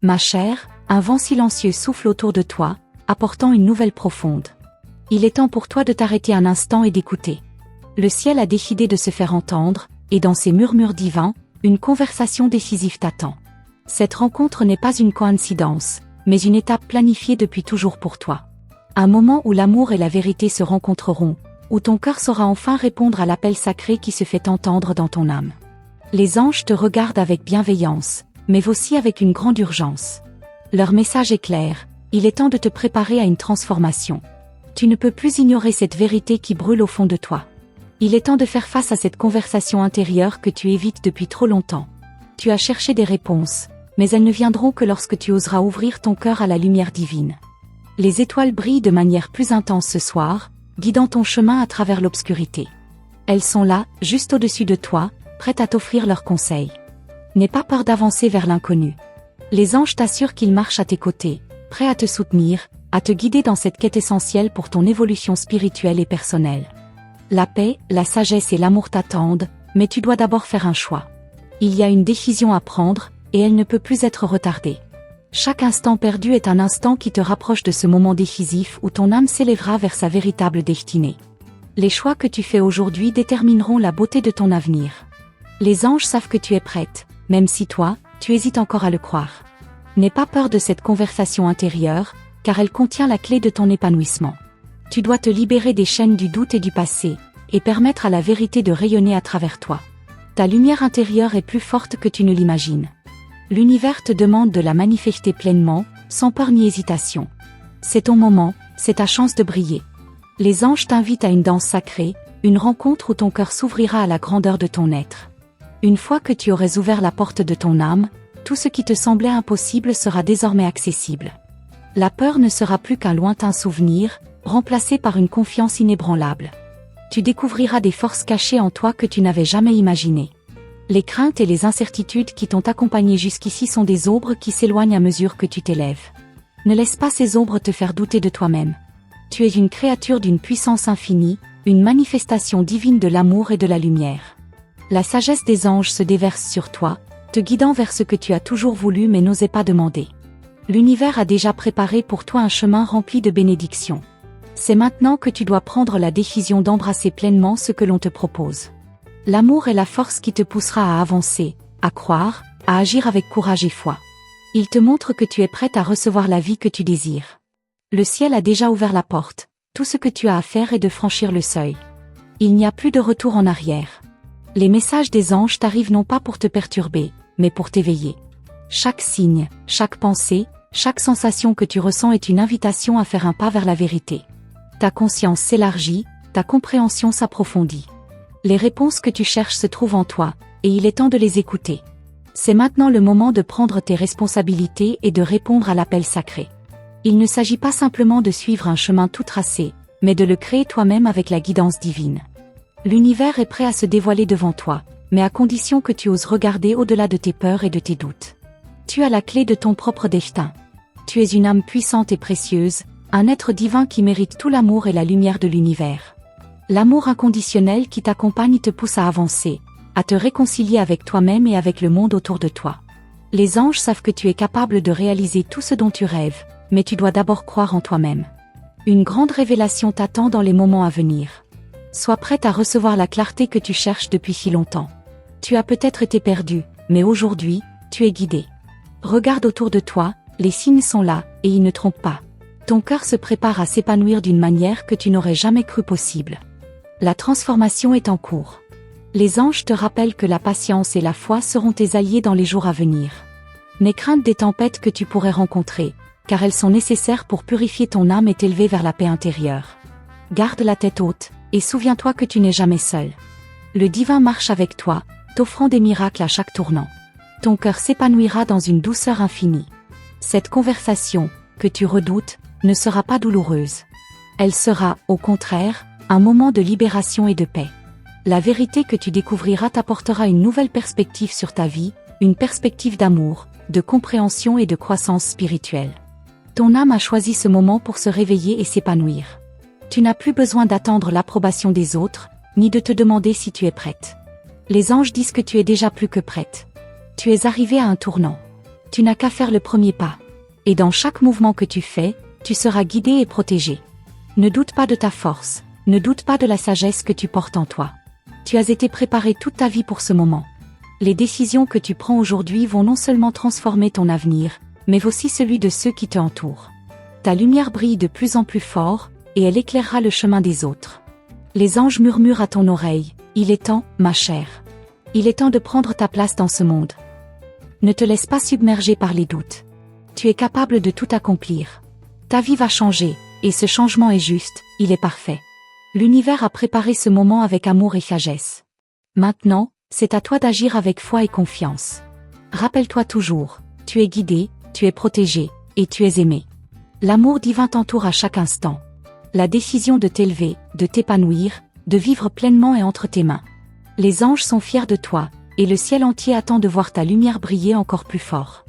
Ma chère, un vent silencieux souffle autour de toi, apportant une nouvelle profonde. Il est temps pour toi de t'arrêter un instant et d'écouter. Le ciel a décidé de se faire entendre, et dans ses murmures divins, une conversation décisive t'attend. Cette rencontre n'est pas une coïncidence, mais une étape planifiée depuis toujours pour toi. Un moment où l'amour et la vérité se rencontreront, où ton cœur saura enfin répondre à l'appel sacré qui se fait entendre dans ton âme. Les anges te regardent avec bienveillance, mais aussi avec une grande urgence. Leur message est clair, il est temps de te préparer à une transformation. Tu ne peux plus ignorer cette vérité qui brûle au fond de toi. Il est temps de faire face à cette conversation intérieure que tu évites depuis trop longtemps. Tu as cherché des réponses, mais elles ne viendront que lorsque tu oseras ouvrir ton cœur à la lumière divine. Les étoiles brillent de manière plus intense ce soir, guidant ton chemin à travers l'obscurité. Elles sont là, juste au-dessus de toi, prêtes à t'offrir leurs conseils. N'aie pas peur d'avancer vers l'inconnu. Les anges t'assurent qu'ils marchent à tes côtés, prêts à te soutenir, à te guider dans cette quête essentielle pour ton évolution spirituelle et personnelle. La paix, la sagesse et l'amour t'attendent, mais tu dois d'abord faire un choix. Il y a une décision à prendre, et elle ne peut plus être retardée. Chaque instant perdu est un instant qui te rapproche de ce moment décisif où ton âme s'élèvera vers sa véritable destinée. Les choix que tu fais aujourd'hui détermineront la beauté de ton avenir. Les anges savent que tu es prête, même si toi, tu hésites encore à le croire. N'aie pas peur de cette conversation intérieure, car elle contient la clé de ton épanouissement. Tu dois te libérer des chaînes du doute et du passé, et permettre à la vérité de rayonner à travers toi. Ta lumière intérieure est plus forte que tu ne l'imagines. L'univers te demande de la manifester pleinement, sans peur ni hésitation. C'est ton moment, c'est ta chance de briller. Les anges t'invitent à une danse sacrée, une rencontre où ton cœur s'ouvrira à la grandeur de ton être. Une fois que tu aurais ouvert la porte de ton âme, tout ce qui te semblait impossible sera désormais accessible. La peur ne sera plus qu'un lointain souvenir, remplacé par une confiance inébranlable. Tu découvriras des forces cachées en toi que tu n'avais jamais imaginées. Les craintes et les incertitudes qui t'ont accompagné jusqu'ici sont des ombres qui s'éloignent à mesure que tu t'élèves. Ne laisse pas ces ombres te faire douter de toi-même. Tu es une créature d'une puissance infinie, une manifestation divine de l'amour et de la lumière. La sagesse des anges se déverse sur toi, te guidant vers ce que tu as toujours voulu mais n'osais pas demander. L'univers a déjà préparé pour toi un chemin rempli de bénédictions. C'est maintenant que tu dois prendre la décision d'embrasser pleinement ce que l'on te propose. L'amour est la force qui te poussera à avancer, à croire, à agir avec courage et foi. Il te montre que tu es prête à recevoir la vie que tu désires. Le ciel a déjà ouvert la porte, tout ce que tu as à faire est de franchir le seuil. Il n'y a plus de retour en arrière. Les messages des anges t'arrivent non pas pour te perturber, mais pour t'éveiller. Chaque signe, chaque pensée, chaque sensation que tu ressens est une invitation à faire un pas vers la vérité. Ta conscience s'élargit, ta compréhension s'approfondit. Les réponses que tu cherches se trouvent en toi, et il est temps de les écouter. C'est maintenant le moment de prendre tes responsabilités et de répondre à l'appel sacré. Il ne s'agit pas simplement de suivre un chemin tout tracé, mais de le créer toi-même avec la guidance divine. L'univers est prêt à se dévoiler devant toi, mais à condition que tu oses regarder au-delà de tes peurs et de tes doutes. Tu as la clé de ton propre destin. Tu es une âme puissante et précieuse, un être divin qui mérite tout l'amour et la lumière de l'univers. L'amour inconditionnel qui t'accompagne te pousse à avancer, à te réconcilier avec toi-même et avec le monde autour de toi. Les anges savent que tu es capable de réaliser tout ce dont tu rêves, mais tu dois d'abord croire en toi-même. Une grande révélation t'attend dans les moments à venir. Sois prête à recevoir la clarté que tu cherches depuis si longtemps. Tu as peut-être été perdu, mais aujourd'hui, tu es guidé. Regarde autour de toi, les signes sont là, et ils ne trompent pas. Ton cœur se prépare à s'épanouir d'une manière que tu n'aurais jamais cru possible. La transformation est en cours. Les anges te rappellent que la patience et la foi seront tes alliés dans les jours à venir. N'aie crainte des tempêtes que tu pourrais rencontrer, car elles sont nécessaires pour purifier ton âme et t'élever vers la paix intérieure. Garde la tête haute, et souviens-toi que tu n'es jamais seul. Le divin marche avec toi, t'offrant des miracles à chaque tournant. Ton cœur s'épanouira dans une douceur infinie. Cette conversation, que tu redoutes, ne sera pas douloureuse. Elle sera, au contraire, un moment de libération et de paix. La vérité que tu découvriras t'apportera une nouvelle perspective sur ta vie, une perspective d'amour, de compréhension et de croissance spirituelle. Ton âme a choisi ce moment pour se réveiller et s'épanouir. Tu n'as plus besoin d'attendre l'approbation des autres, ni de te demander si tu es prête. Les anges disent que tu es déjà plus que prête. Tu es arrivée à un tournant. Tu n'as qu'à faire le premier pas. Et dans chaque mouvement que tu fais, tu seras guidé et protégé. Ne doute pas de ta force, ne doute pas de la sagesse que tu portes en toi. Tu as été préparé toute ta vie pour ce moment. Les décisions que tu prends aujourd'hui vont non seulement transformer ton avenir, mais aussi celui de ceux qui te entourent. Ta lumière brille de plus en plus fort, et elle éclairera le chemin des autres. Les anges murmurent à ton oreille, « Il est temps, ma chère. Il est temps de prendre ta place dans ce monde. » Ne te laisse pas submerger par les doutes. Tu es capable de tout accomplir. Ta vie va changer, et ce changement est juste, il est parfait. L'univers a préparé ce moment avec amour et sagesse. Maintenant, c'est à toi d'agir avec foi et confiance. Rappelle-toi toujours, tu es guidé, tu es protégé, et tu es aimé. L'amour divin t'entoure à chaque instant. La décision de t'élever, de t'épanouir, de vivre pleinement est entre tes mains. Les anges sont fiers de toi, et le ciel entier attend de voir ta lumière briller encore plus fort.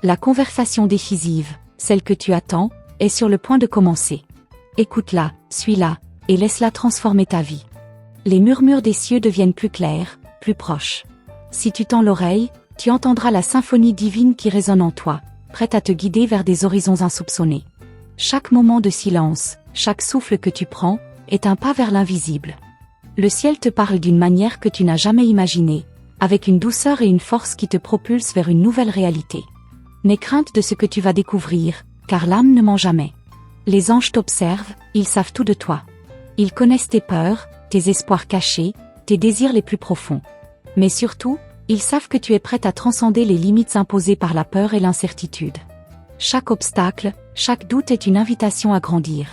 La conversation décisive, celle que tu attends, est sur le point de commencer. Écoute-la, suis-la, et laisse-la transformer ta vie. Les murmures des cieux deviennent plus clairs, plus proches. Si tu tends l'oreille, tu entendras la symphonie divine qui résonne en toi, prête à te guider vers des horizons insoupçonnés. Chaque moment de silence, chaque souffle que tu prends, est un pas vers l'invisible. Le ciel te parle d'une manière que tu n'as jamais imaginée, avec une douceur et une force qui te propulsent vers une nouvelle réalité. N'aie crainte de ce que tu vas découvrir, car l'âme ne ment jamais. Les anges t'observent, ils savent tout de toi. Ils connaissent tes peurs, tes espoirs cachés, tes désirs les plus profonds. Mais surtout, ils savent que tu es prête à transcender les limites imposées par la peur et l'incertitude. Chaque obstacle, chaque doute est une invitation à grandir.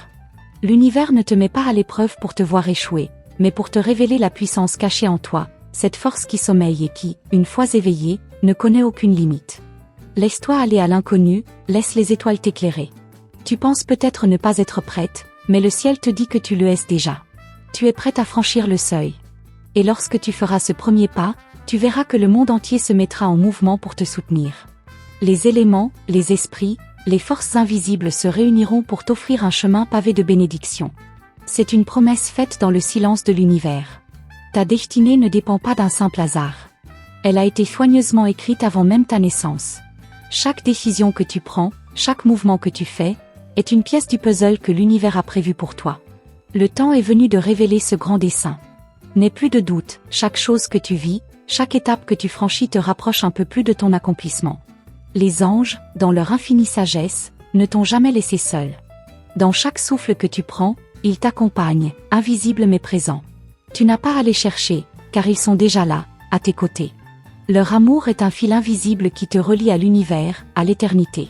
L'univers ne te met pas à l'épreuve pour te voir échouer, mais pour te révéler la puissance cachée en toi, cette force qui sommeille et qui, une fois éveillée, ne connaît aucune limite. Laisse-toi aller à l'inconnu, laisse les étoiles t'éclairer. Tu penses peut-être ne pas être prête, mais le ciel te dit que tu le es déjà. Tu es prête à franchir le seuil. Et lorsque tu feras ce premier pas, tu verras que le monde entier se mettra en mouvement pour te soutenir. Les éléments, les esprits, les forces invisibles se réuniront pour t'offrir un chemin pavé de bénédictions. C'est une promesse faite dans le silence de l'univers. Ta destinée ne dépend pas d'un simple hasard. Elle a été soigneusement écrite avant même ta naissance. Chaque décision que tu prends, chaque mouvement que tu fais, est une pièce du puzzle que l'univers a prévu pour toi. Le temps est venu de révéler ce grand dessein. N'aie plus de doute, chaque chose que tu vis, chaque étape que tu franchis te rapproche un peu plus de ton accomplissement. Les anges, dans leur infinie sagesse, ne t'ont jamais laissé seul. Dans chaque souffle que tu prends, ils t'accompagnent, invisibles mais présents. Tu n'as pas à les chercher, car ils sont déjà là, à tes côtés. Leur amour est un fil invisible qui te relie à l'univers, à l'éternité.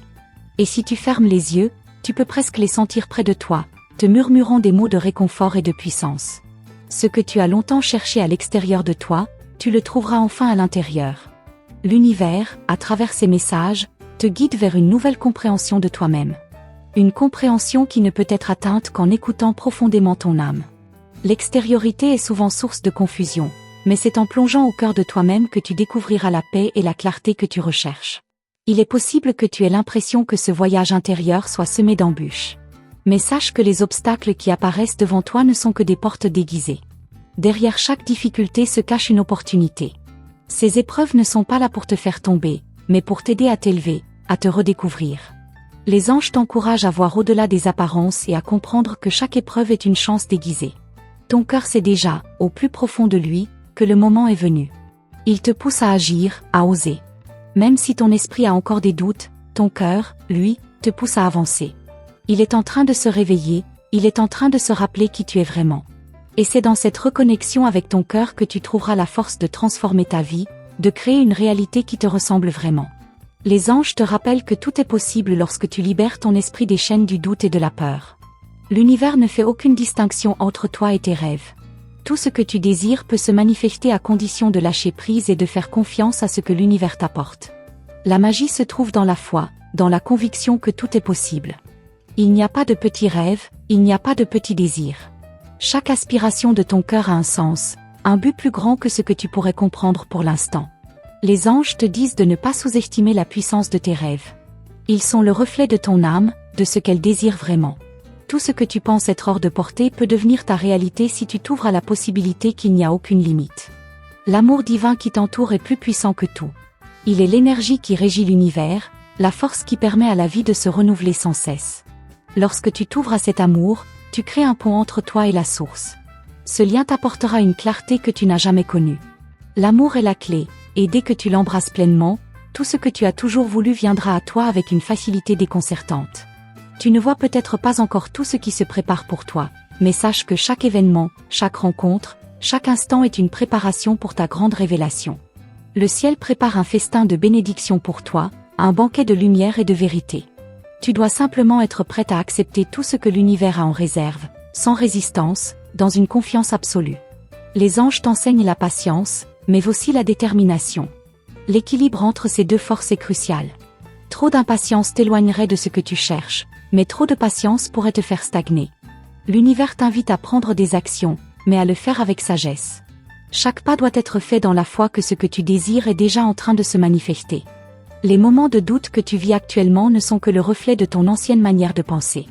Et si tu fermes les yeux, tu peux presque les sentir près de toi, te murmurant des mots de réconfort et de puissance. Ce que tu as longtemps cherché à l'extérieur de toi, tu le trouveras enfin à l'intérieur. L'univers, à travers ces messages, te guide vers une nouvelle compréhension de toi-même. Une compréhension qui ne peut être atteinte qu'en écoutant profondément ton âme. L'extériorité est souvent source de confusion, mais c'est en plongeant au cœur de toi-même que tu découvriras la paix et la clarté que tu recherches. Il est possible que tu aies l'impression que ce voyage intérieur soit semé d'embûches. Mais sache que les obstacles qui apparaissent devant toi ne sont que des portes déguisées. Derrière chaque difficulté se cache une opportunité. Ces épreuves ne sont pas là pour te faire tomber, mais pour t'aider à t'élever, à te redécouvrir. Les anges t'encouragent à voir au-delà des apparences et à comprendre que chaque épreuve est une chance déguisée. Ton cœur sait déjà, au plus profond de lui, que le moment est venu. Il te pousse à agir, à oser. Même si ton esprit a encore des doutes, ton cœur, lui, te pousse à avancer. Il est en train de se réveiller, il est en train de se rappeler qui tu es vraiment. Et c'est dans cette reconnexion avec ton cœur que tu trouveras la force de transformer ta vie, de créer une réalité qui te ressemble vraiment. Les anges te rappellent que tout est possible lorsque tu libères ton esprit des chaînes du doute et de la peur. L'univers ne fait aucune distinction entre toi et tes rêves. Tout ce que tu désires peut se manifester à condition de lâcher prise et de faire confiance à ce que l'univers t'apporte. La magie se trouve dans la foi, dans la conviction que tout est possible. Il n'y a pas de petits rêves, il n'y a pas de petits désirs. Chaque aspiration de ton cœur a un sens, un but plus grand que ce que tu pourrais comprendre pour l'instant. Les anges te disent de ne pas sous-estimer la puissance de tes rêves. Ils sont le reflet de ton âme, de ce qu'elle désire vraiment. Tout ce que tu penses être hors de portée peut devenir ta réalité si tu t'ouvres à la possibilité qu'il n'y a aucune limite. L'amour divin qui t'entoure est plus puissant que tout. Il est l'énergie qui régit l'univers, la force qui permet à la vie de se renouveler sans cesse. Lorsque tu t'ouvres à cet amour, tu crées un pont entre toi et la source. Ce lien t'apportera une clarté que tu n'as jamais connue. L'amour est la clé, et dès que tu l'embrasses pleinement, tout ce que tu as toujours voulu viendra à toi avec une facilité déconcertante. Tu ne vois peut-être pas encore tout ce qui se prépare pour toi, mais sache que chaque événement, chaque rencontre, chaque instant est une préparation pour ta grande révélation. Le ciel prépare un festin de bénédiction pour toi, un banquet de lumière et de vérité. Tu dois simplement être prête à accepter tout ce que l'univers a en réserve, sans résistance, dans une confiance absolue. Les anges t'enseignent la patience, mais aussi la détermination. L'équilibre entre ces deux forces est crucial. Trop d'impatience t'éloignerait de ce que tu cherches, mais trop de patience pourrait te faire stagner. L'univers t'invite à prendre des actions, mais à le faire avec sagesse. Chaque pas doit être fait dans la foi que ce que tu désires est déjà en train de se manifester. Les moments de doute que tu vis actuellement ne sont que le reflet de ton ancienne manière de penser.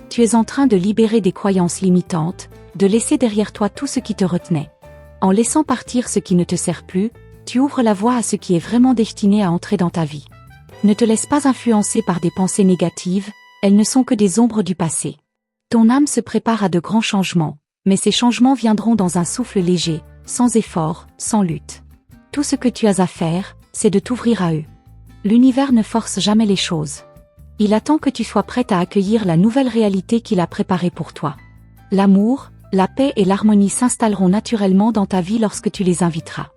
Tu es en train de libérer des croyances limitantes, de laisser derrière toi tout ce qui te retenait. En laissant partir ce qui ne te sert plus, tu ouvres la voie à ce qui est vraiment destiné à entrer dans ta vie. Ne te laisse pas influencer par des pensées négatives, elles ne sont que des ombres du passé. Ton âme se prépare à de grands changements, mais ces changements viendront dans un souffle léger, sans effort, sans lutte. Tout ce que tu as à faire, c'est de t'ouvrir à eux. L'univers ne force jamais les choses. Il attend que tu sois prête à accueillir la nouvelle réalité qu'il a préparée pour toi. L'amour, la paix et l'harmonie s'installeront naturellement dans ta vie lorsque tu les inviteras.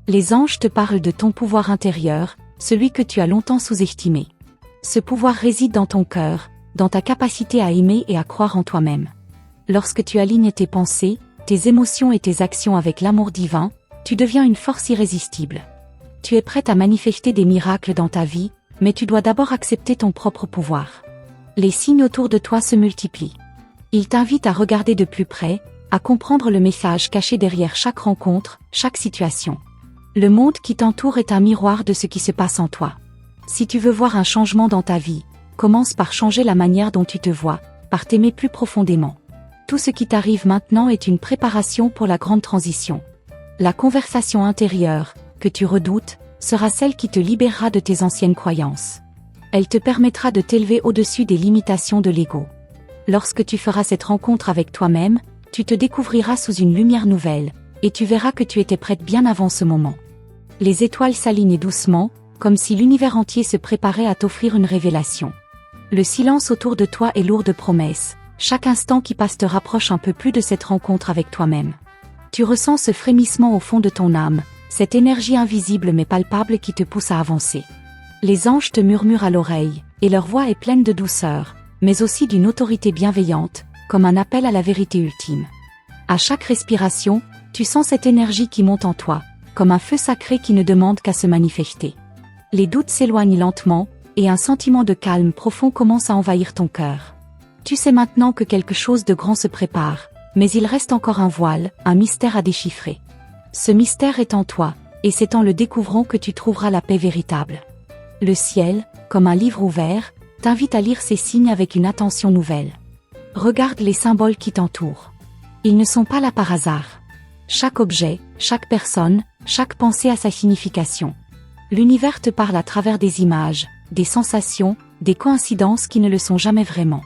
Les anges te parlent de ton pouvoir intérieur, celui que tu as longtemps sous-estimé. Ce pouvoir réside dans ton cœur, dans ta capacité à aimer et à croire en toi-même. Lorsque tu alignes tes pensées, tes émotions et tes actions avec l'amour divin, tu deviens une force irrésistible. Tu es prête à manifester des miracles dans ta vie, mais tu dois d'abord accepter ton propre pouvoir. Les signes autour de toi se multiplient. Ils t'invitent à regarder de plus près, à comprendre le message caché derrière chaque rencontre, chaque situation. Le monde qui t'entoure est un miroir de ce qui se passe en toi. Si tu veux voir un changement dans ta vie, commence par changer la manière dont tu te vois, par t'aimer plus profondément. Tout ce qui t'arrive maintenant est une préparation pour la grande transition. La conversation intérieure, que tu redoutes, sera celle qui te libérera de tes anciennes croyances. Elle te permettra de t'élever au-dessus des limitations de l'ego. Lorsque tu feras cette rencontre avec toi-même, tu te découvriras sous une lumière nouvelle, et tu verras que tu étais prête bien avant ce moment. Les étoiles s'alignent doucement, comme si l'univers entier se préparait à t'offrir une révélation. Le silence autour de toi est lourd de promesses, chaque instant qui passe te rapproche un peu plus de cette rencontre avec toi-même. Tu ressens ce frémissement au fond de ton âme, cette énergie invisible mais palpable qui te pousse à avancer. Les anges te murmurent à l'oreille, et leur voix est pleine de douceur, mais aussi d'une autorité bienveillante, comme un appel à la vérité ultime. À chaque respiration, tu sens cette énergie qui monte en toi, comme un feu sacré qui ne demande qu'à se manifester. Les doutes s'éloignent lentement, et un sentiment de calme profond commence à envahir ton cœur. Tu sais maintenant que quelque chose de grand se prépare, mais il reste encore un voile, un mystère à déchiffrer. Ce mystère est en toi, et c'est en le découvrant que tu trouveras la paix véritable. Le ciel, comme un livre ouvert, t'invite à lire ces signes avec une attention nouvelle. Regarde les symboles qui t'entourent. Ils ne sont pas là par hasard. Chaque objet, chaque personne, chaque pensée a sa signification. L'univers te parle à travers des images, des sensations, des coïncidences qui ne le sont jamais vraiment.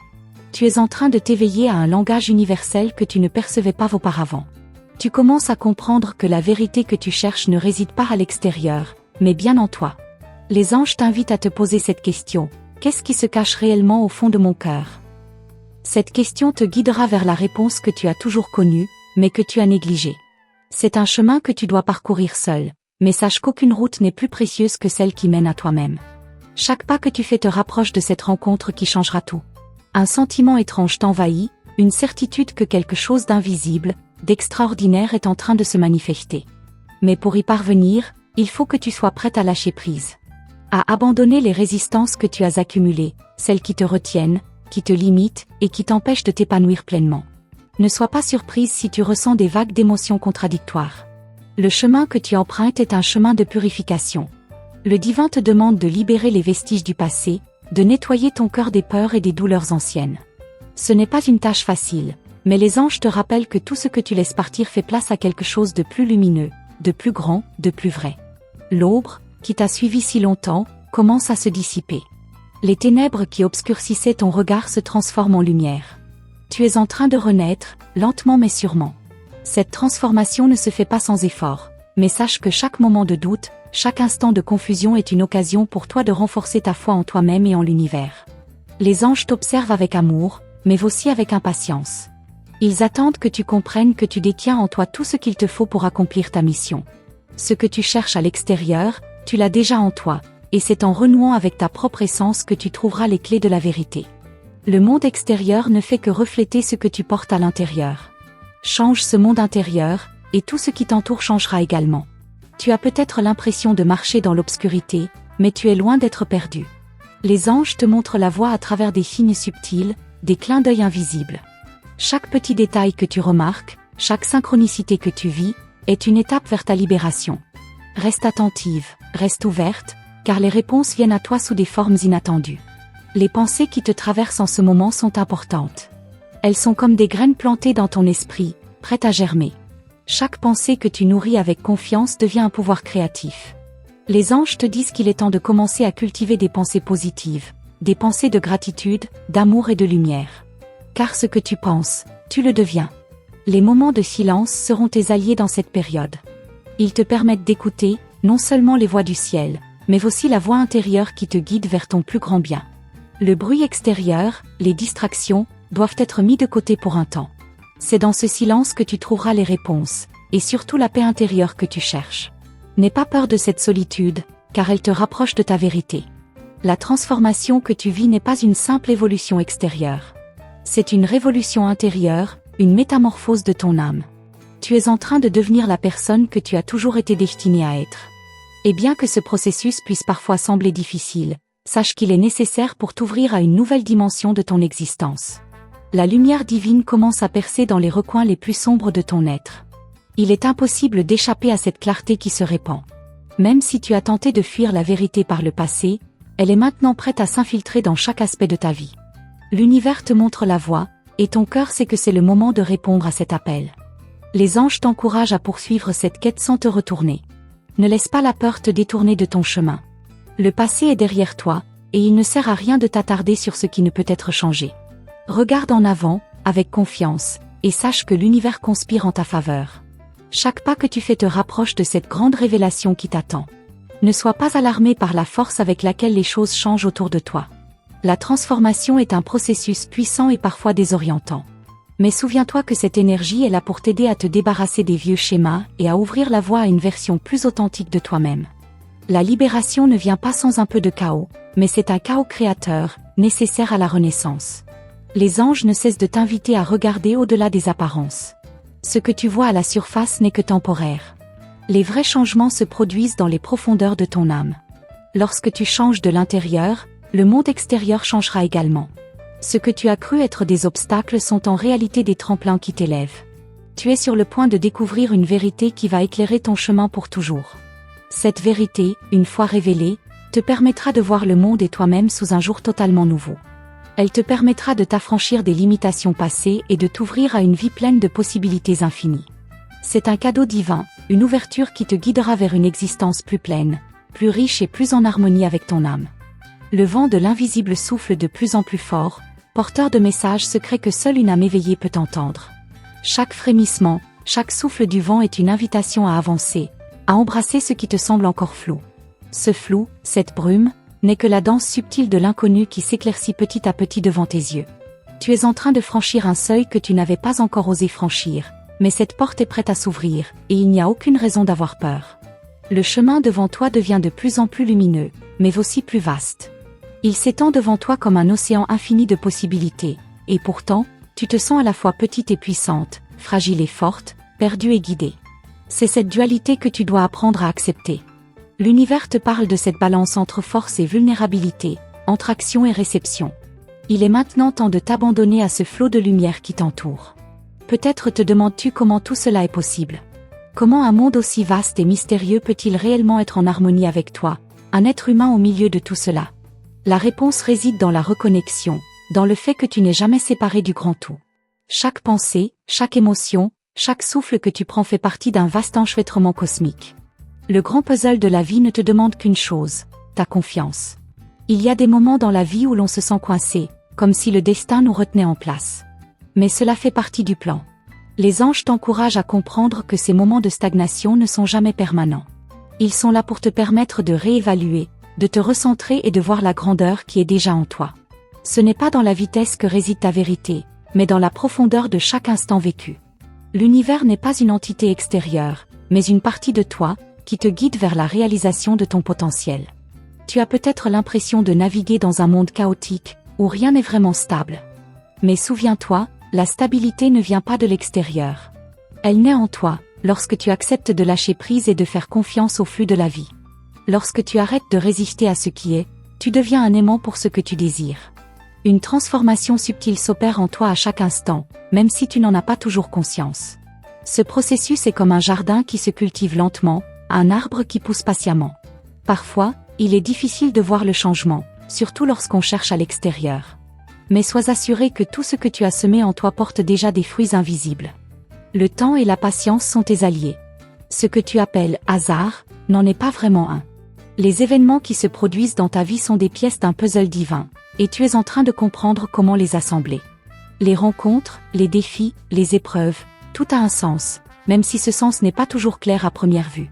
Tu es en train de t'éveiller à un langage universel que tu ne percevais pas auparavant. Tu commences à comprendre que la vérité que tu cherches ne réside pas à l'extérieur, mais bien en toi. Les anges t'invitent à te poser cette question: qu'est-ce qui se cache réellement au fond de mon cœur? Cette question te guidera vers la réponse que tu as toujours connue, mais que tu as négligée. C'est un chemin que tu dois parcourir seul, mais sache qu'aucune route n'est plus précieuse que celle qui mène à toi-même. Chaque pas que tu fais te rapproche de cette rencontre qui changera tout. Un sentiment étrange t'envahit, une certitude que quelque chose d'invisible, d'extraordinaire est en train de se manifester. Mais pour y parvenir, il faut que tu sois prête à lâcher prise. À abandonner les résistances que tu as accumulées, celles qui te retiennent, qui te limitent et qui t'empêchent de t'épanouir pleinement. Ne sois pas surprise si tu ressens des vagues d'émotions contradictoires. Le chemin que tu empruntes est un chemin de purification. Le divin te demande de libérer les vestiges du passé, de nettoyer ton cœur des peurs et des douleurs anciennes. Ce n'est pas une tâche facile, mais les anges te rappellent que tout ce que tu laisses partir fait place à quelque chose de plus lumineux, de plus grand, de plus vrai. L'ombre, qui t'a suivi si longtemps, commence à se dissiper. Les ténèbres qui obscurcissaient ton regard se transforment en lumière. Tu es en train de renaître, lentement mais sûrement. Cette transformation ne se fait pas sans effort, mais sache que chaque moment de doute, chaque instant de confusion est une occasion pour toi de renforcer ta foi en toi-même et en l'univers. Les anges t'observent avec amour, mais aussi avec impatience. Ils attendent que tu comprennes que tu détiens en toi tout ce qu'il te faut pour accomplir ta mission. Ce que tu cherches à l'extérieur, tu l'as déjà en toi, et c'est en renouant avec ta propre essence que tu trouveras les clés de la vérité. Le monde extérieur ne fait que refléter ce que tu portes à l'intérieur. Change ce monde intérieur, et tout ce qui t'entoure changera également. Tu as peut-être l'impression de marcher dans l'obscurité, mais tu es loin d'être perdu. Les anges te montrent la voie à travers des signes subtils, des clins d'œil invisibles. Chaque petit détail que tu remarques, chaque synchronicité que tu vis, est une étape vers ta libération. Reste attentive, reste ouverte, car les réponses viennent à toi sous des formes inattendues. Les pensées qui te traversent en ce moment sont importantes. Elles sont comme des graines plantées dans ton esprit, prêtes à germer. Chaque pensée que tu nourris avec confiance devient un pouvoir créatif. Les anges te disent qu'il est temps de commencer à cultiver des pensées positives, des pensées de gratitude, d'amour et de lumière. Car ce que tu penses, tu le deviens. Les moments de silence seront tes alliés dans cette période. Ils te permettent d'écouter, non seulement les voix du ciel, mais aussi la voix intérieure qui te guide vers ton plus grand bien. Le bruit extérieur, les distractions, doivent être mis de côté pour un temps. C'est dans ce silence que tu trouveras les réponses, et surtout la paix intérieure que tu cherches. N'aie pas peur de cette solitude, car elle te rapproche de ta vérité. La transformation que tu vis n'est pas une simple évolution extérieure. C'est une révolution intérieure, une métamorphose de ton âme. Tu es en train de devenir la personne que tu as toujours été destinée à être. Et bien que ce processus puisse parfois sembler difficile, sache qu'il est nécessaire pour t'ouvrir à une nouvelle dimension de ton existence. La lumière divine commence à percer dans les recoins les plus sombres de ton être. Il est impossible d'échapper à cette clarté qui se répand. Même si tu as tenté de fuir la vérité par le passé, elle est maintenant prête à s'infiltrer dans chaque aspect de ta vie. L'univers te montre la voie, et ton cœur sait que c'est le moment de répondre à cet appel. Les anges t'encouragent à poursuivre cette quête sans te retourner. Ne laisse pas la peur te détourner de ton chemin. Le passé est derrière toi, et il ne sert à rien de t'attarder sur ce qui ne peut être changé. Regarde en avant, avec confiance, et sache que l'univers conspire en ta faveur. Chaque pas que tu fais te rapproche de cette grande révélation qui t'attend. Ne sois pas alarmé par la force avec laquelle les choses changent autour de toi. La transformation est un processus puissant et parfois désorientant. Mais souviens-toi que cette énergie est là pour t'aider à te débarrasser des vieux schémas et à ouvrir la voie à une version plus authentique de toi-même. La libération ne vient pas sans un peu de chaos, mais c'est un chaos créateur, nécessaire à la renaissance. Les anges ne cessent de t'inviter à regarder au-delà des apparences. Ce que tu vois à la surface n'est que temporaire. Les vrais changements se produisent dans les profondeurs de ton âme. Lorsque tu changes de l'intérieur, le monde extérieur changera également. Ce que tu as cru être des obstacles sont en réalité des tremplins qui t'élèvent. Tu es sur le point de découvrir une vérité qui va éclairer ton chemin pour toujours. Cette vérité, une fois révélée, te permettra de voir le monde et toi-même sous un jour totalement nouveau. Elle te permettra de t'affranchir des limitations passées et de t'ouvrir à une vie pleine de possibilités infinies. C'est un cadeau divin, une ouverture qui te guidera vers une existence plus pleine, plus riche et plus en harmonie avec ton âme. Le vent de l'invisible souffle de plus en plus fort, porteur de messages secrets que seule une âme éveillée peut entendre. Chaque frémissement, chaque souffle du vent est une invitation à avancer, à embrasser ce qui te semble encore flou. Ce flou, cette brume, n'est que la danse subtile de l'inconnu qui s'éclaircit petit à petit devant tes yeux. Tu es en train de franchir un seuil que tu n'avais pas encore osé franchir, mais cette porte est prête à s'ouvrir, et il n'y a aucune raison d'avoir peur. Le chemin devant toi devient de plus en plus lumineux, mais aussi plus vaste. Il s'étend devant toi comme un océan infini de possibilités, et pourtant, tu te sens à la fois petite et puissante, fragile et forte, perdue et guidée. C'est cette dualité que tu dois apprendre à accepter. L'univers te parle de cette balance entre force et vulnérabilité, entre action et réception. Il est maintenant temps de t'abandonner à ce flot de lumière qui t'entoure. Peut-être te demandes-tu comment tout cela est possible. Comment un monde aussi vaste et mystérieux peut-il réellement être en harmonie avec toi, un être humain au milieu de tout cela? La réponse réside dans la reconnexion, dans le fait que tu n'es jamais séparé du grand tout. Chaque pensée, chaque émotion, chaque souffle que tu prends fait partie d'un vaste enchevêtrement cosmique. Le grand puzzle de la vie ne te demande qu'une chose, ta confiance. Il y a des moments dans la vie où l'on se sent coincé, comme si le destin nous retenait en place. Mais cela fait partie du plan. Les anges t'encouragent à comprendre que ces moments de stagnation ne sont jamais permanents. Ils sont là pour te permettre de réévaluer, de te recentrer et de voir la grandeur qui est déjà en toi. Ce n'est pas dans la vitesse que réside ta vérité, mais dans la profondeur de chaque instant vécu. L'univers n'est pas une entité extérieure, mais une partie de toi, qui te guide vers la réalisation de ton potentiel. Tu as peut-être l'impression de naviguer dans un monde chaotique, où rien n'est vraiment stable. Mais souviens-toi, la stabilité ne vient pas de l'extérieur. Elle naît en toi, lorsque tu acceptes de lâcher prise et de faire confiance au flux de la vie. Lorsque tu arrêtes de résister à ce qui est, tu deviens un aimant pour ce que tu désires. Une transformation subtile s'opère en toi à chaque instant, même si tu n'en as pas toujours conscience. Ce processus est comme un jardin qui se cultive lentement, un arbre qui pousse patiemment. Parfois, il est difficile de voir le changement, surtout lorsqu'on cherche à l'extérieur. Mais sois assuré que tout ce que tu as semé en toi porte déjà des fruits invisibles. Le temps et la patience sont tes alliés. Ce que tu appelles hasard n'en est pas vraiment un. Les événements qui se produisent dans ta vie sont des pièces d'un puzzle divin, et tu es en train de comprendre comment les assembler. Les rencontres, les défis, les épreuves, tout a un sens, même si ce sens n'est pas toujours clair à première vue.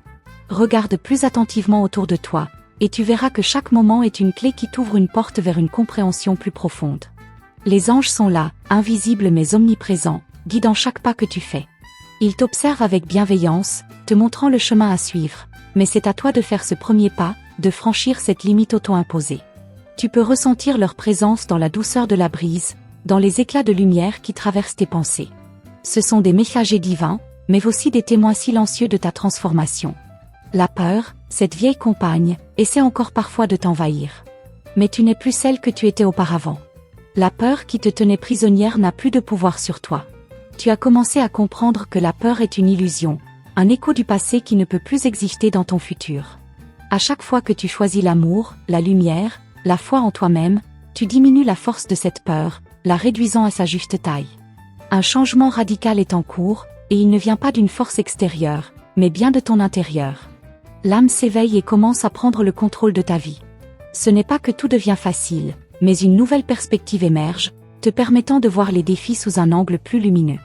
Regarde plus attentivement autour de toi, et tu verras que chaque moment est une clé qui t'ouvre une porte vers une compréhension plus profonde. Les anges sont là, invisibles mais omniprésents, guidant chaque pas que tu fais. Ils t'observent avec bienveillance, te montrant le chemin à suivre, mais c'est à toi de faire ce premier pas, de franchir cette limite auto-imposée. Tu peux ressentir leur présence dans la douceur de la brise, dans les éclats de lumière qui traversent tes pensées. Ce sont des messagers divins, mais aussi des témoins silencieux de ta transformation. La peur, cette vieille compagne, essaie encore parfois de t'envahir. Mais tu n'es plus celle que tu étais auparavant. La peur qui te tenait prisonnière n'a plus de pouvoir sur toi. Tu as commencé à comprendre que la peur est une illusion, un écho du passé qui ne peut plus exister dans ton futur. À chaque fois que tu choisis l'amour, la lumière, la foi en toi-même, tu diminues la force de cette peur, la réduisant à sa juste taille. Un changement radical est en cours, et il ne vient pas d'une force extérieure, mais bien de ton intérieur. L'âme s'éveille et commence à prendre le contrôle de ta vie. Ce n'est pas que tout devient facile, mais une nouvelle perspective émerge, te permettant de voir les défis sous un angle plus lumineux.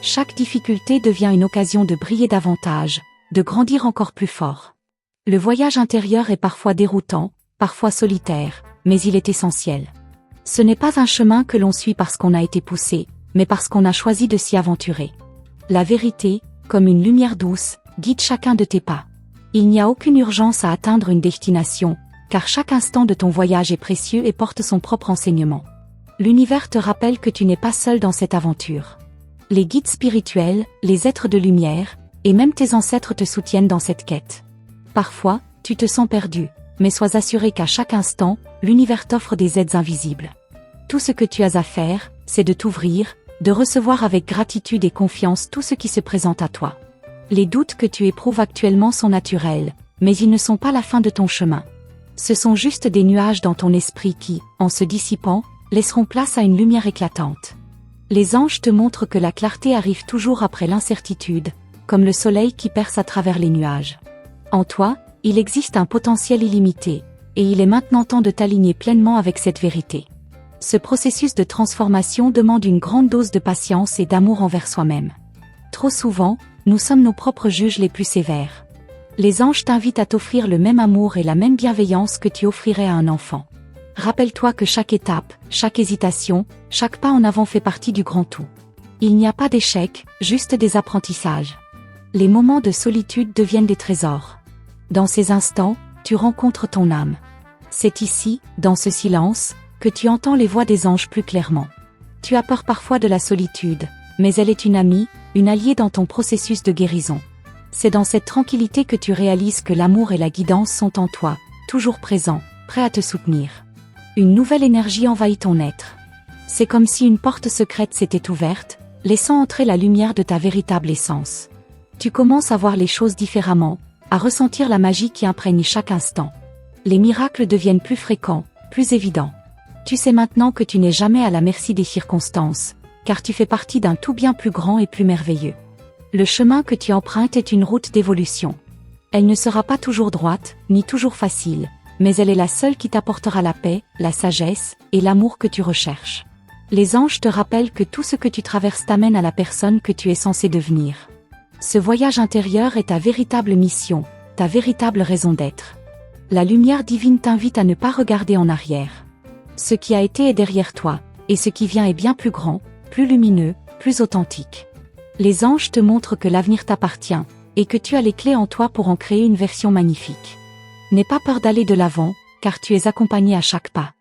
Chaque difficulté devient une occasion de briller davantage, de grandir encore plus fort. Le voyage intérieur est parfois déroutant, parfois solitaire, mais il est essentiel. Ce n'est pas un chemin que l'on suit parce qu'on a été poussé, mais parce qu'on a choisi de s'y aventurer. La vérité, comme une lumière douce, guide chacun de tes pas. Il n'y a aucune urgence à atteindre une destination, car chaque instant de ton voyage est précieux et porte son propre enseignement. L'univers te rappelle que tu n'es pas seul dans cette aventure. Les guides spirituels, les êtres de lumière, et même tes ancêtres te soutiennent dans cette quête. Parfois, tu te sens perdu, mais sois assuré qu'à chaque instant, l'univers t'offre des aides invisibles. Tout ce que tu as à faire, c'est de t'ouvrir, de recevoir avec gratitude et confiance tout ce qui se présente à toi. Les doutes que tu éprouves actuellement sont naturels, mais ils ne sont pas la fin de ton chemin. Ce sont juste des nuages dans ton esprit qui, en se dissipant, laisseront place à une lumière éclatante. Les anges te montrent que la clarté arrive toujours après l'incertitude, comme le soleil qui perce à travers les nuages. En toi, il existe un potentiel illimité, et il est maintenant temps de t'aligner pleinement avec cette vérité. Ce processus de transformation demande une grande dose de patience et d'amour envers soi-même. Trop souvent, nous sommes nos propres juges les plus sévères. Les anges t'invitent à t'offrir le même amour et la même bienveillance que tu offrirais à un enfant. Rappelle-toi que chaque étape, chaque hésitation, chaque pas en avant fait partie du grand tout. Il n'y a pas d'échec, juste des apprentissages. Les moments de solitude deviennent des trésors. Dans ces instants, tu rencontres ton âme. C'est ici, dans ce silence, que tu entends les voix des anges plus clairement. Tu as peur parfois de la solitude, mais elle est une amie, une alliée dans ton processus de guérison. C'est dans cette tranquillité que tu réalises que l'amour et la guidance sont en toi, toujours présents, prêts à te soutenir. Une nouvelle énergie envahit ton être. C'est comme si une porte secrète s'était ouverte, laissant entrer la lumière de ta véritable essence. Tu commences à voir les choses différemment, à ressentir la magie qui imprègne chaque instant. Les miracles deviennent plus fréquents, plus évidents. Tu sais maintenant que tu n'es jamais à la merci des circonstances, car tu fais partie d'un tout bien plus grand et plus merveilleux. Le chemin que tu empruntes est une route d'évolution. Elle ne sera pas toujours droite, ni toujours facile, mais elle est la seule qui t'apportera la paix, la sagesse et l'amour que tu recherches. Les anges te rappellent que tout ce que tu traverses t'amène à la personne que tu es censé devenir. Ce voyage intérieur est ta véritable mission, ta véritable raison d'être. La lumière divine t'invite à ne pas regarder en arrière. Ce qui a été est derrière toi, et ce qui vient est bien plus grand, plus lumineux, plus authentique. Les anges te montrent que l'avenir t'appartient, et que tu as les clés en toi pour en créer une version magnifique. N'aie pas peur d'aller de l'avant, car tu es accompagné à chaque pas.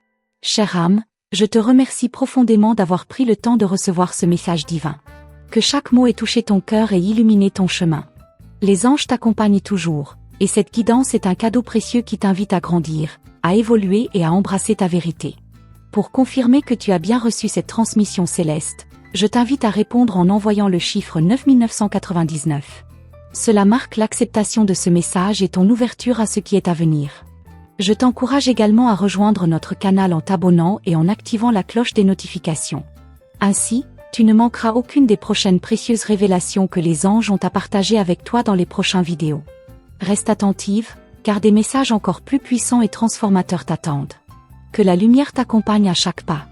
Chère âme, je te remercie profondément d'avoir pris le temps de recevoir ce message divin. Que chaque mot ait touché ton cœur et illuminé ton chemin. Les anges t'accompagnent toujours, et cette guidance est un cadeau précieux qui t'invite à grandir, à évoluer et à embrasser ta vérité. Pour confirmer que tu as bien reçu cette transmission céleste, je t'invite à répondre en envoyant le chiffre 9999. Cela marque l'acceptation de ce message et ton ouverture à ce qui est à venir. Je t'encourage également à rejoindre notre canal en t'abonnant et en activant la cloche des notifications. Ainsi, tu ne manqueras aucune des prochaines précieuses révélations que les anges ont à partager avec toi dans les prochaines vidéos. Reste attentive, car des messages encore plus puissants et transformateurs t'attendent. Que la lumière t'accompagne à chaque pas.